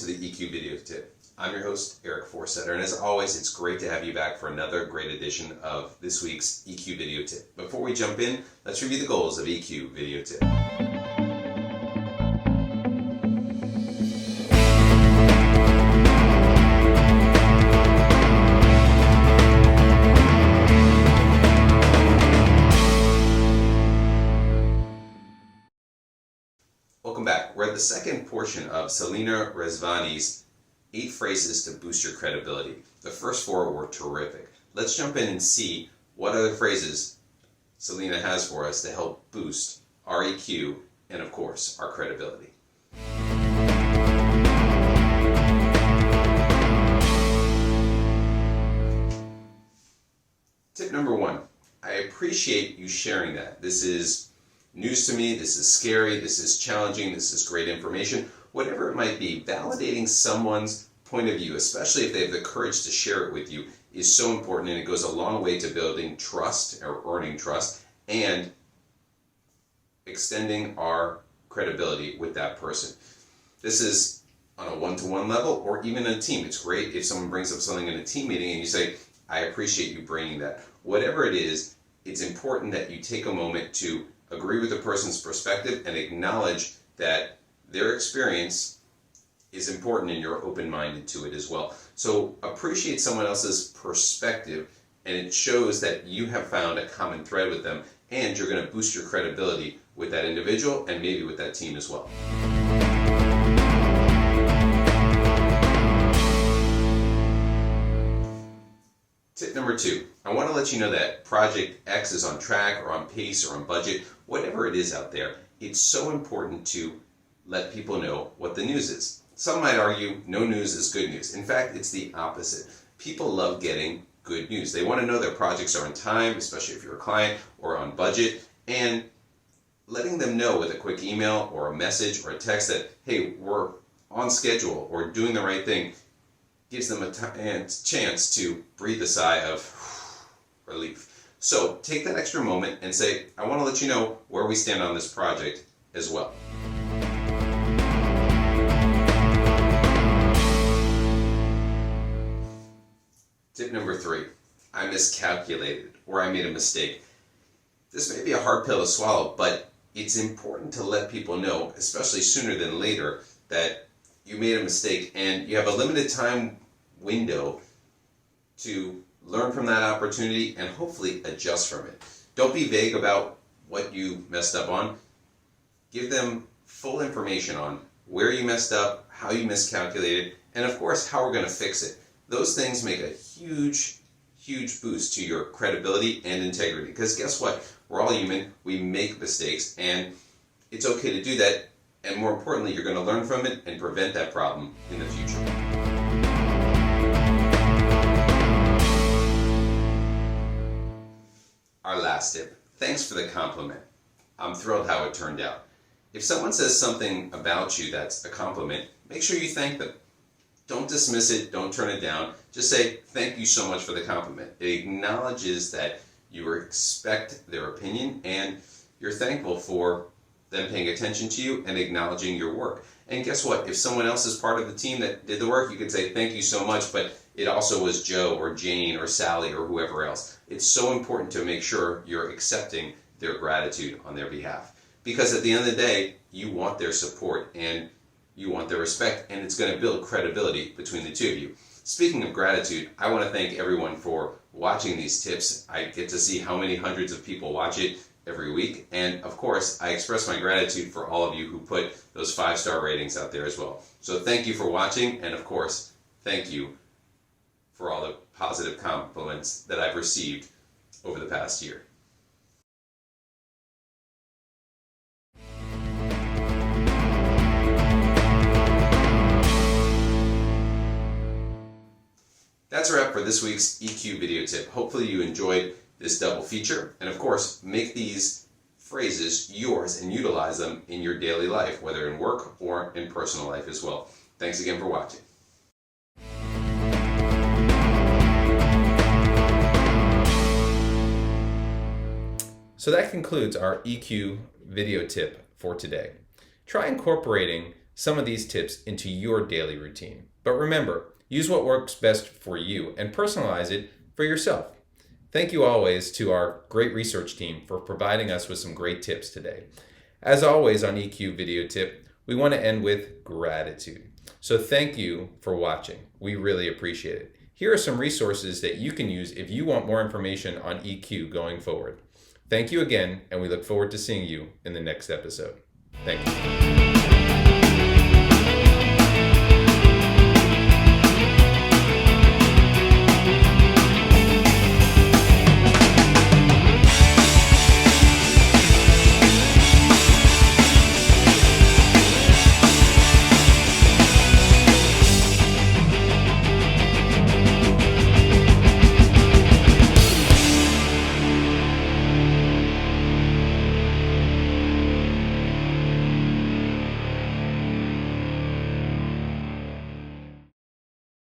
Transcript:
to the EQ Video Tip. I'm your host, Eric Forsetter, and as always, it's great to have you back for another great edition of this week's EQ Video Tip. Before we jump in, let's review the goals of EQ Video Tip. Welcome back. We're at the second portion of Selena Rezvani's 8 phrases to boost your credibility. The first 4 were terrific. Let's jump in and see what other phrases Selena has for us to help boost our EQ and, of course, our credibility. Tip number 1. I appreciate you sharing that. This is news to me, this is scary, this is challenging, this is great information. Whatever it might be, validating someone's point of view, especially if they have the courage to share it with you, is so important, and it goes a long way to building trust or earning trust and extending our credibility with that person. This is on a one-to-one level or even in a team. It's great if someone brings up something in a team meeting and you say, I appreciate you bringing that. Whatever it is, it's important that you take a moment to agree with the person's perspective and acknowledge that their experience is important and you're open-minded to it as well. So appreciate someone else's perspective, and it shows that you have found a common thread with them, and you're going to boost your credibility with that individual and maybe with that team as well. Tip number 2, I want to let you know that Project X is on track or on pace or on budget, whatever it is out there. It's so important to let people know what the news is. Some might argue no news is good news. In fact, it's the opposite. People love getting good news. They want to know their projects are on time, especially if you're a client, or on budget, and letting them know with a quick email or a message or a text that, hey, we're on schedule or doing the right thing, gives them a chance to breathe a sigh of relief. So take that extra moment and say, I want to let you know where we stand on this project as well. Tip number 3, I miscalculated or I made a mistake. This may be a hard pill to swallow, but it's important to let people know, especially sooner than later, that you made a mistake and you have a limited time window to learn from that opportunity and hopefully adjust from it. Don't be vague about what you messed up on. Give them full information on where you messed up, how you miscalculated, and of course how we're going to fix it. Those things make a huge boost to your credibility and integrity, because guess what? We're all human, we make mistakes, and it's okay to do that, and more importantly, you're going to learn from it and prevent that problem in the future. Our last tip, thanks for the compliment. I'm thrilled how it turned out. If someone says something about you that's a compliment, make sure you thank them. Don't dismiss it, don't turn it down. Just say, thank you so much for the compliment. It acknowledges that you respect their opinion and you're thankful for them paying attention to you and acknowledging your work. And guess what? If someone else is part of the team that did the work, you can say, thank you so much, but it also was Joe or Jane or Sally or whoever else. It's so important to make sure you're accepting their gratitude on their behalf. Because at the end of the day, you want their support and you want their respect, and it's going to build credibility between the two of you. Speaking of gratitude, I want to thank everyone for watching these tips. I get to see how many hundreds of people watch it every week, and of course, I express my gratitude for all of you who put those 5-star ratings out there as well. So thank you for watching, and of course, thank you for all the positive compliments that I've received over the past year. That's a wrap for this week's EQ video tip. Hopefully you enjoyed this double feature, and of course, make these phrases yours and utilize them in your daily life, whether in work or in personal life as well. Thanks again for watching. So that concludes our EQ video tip for today. Try incorporating some of these tips into your daily routine. But remember, use what works best for you and personalize it for yourself. Thank you always to our great research team for providing us with some great tips today. As always on EQ Video Tip, we want to end with gratitude. So thank you for watching. We really appreciate it. Here are some resources that you can use if you want more information on EQ going forward. Thank you again, and we look forward to seeing you in the next episode. Thank you.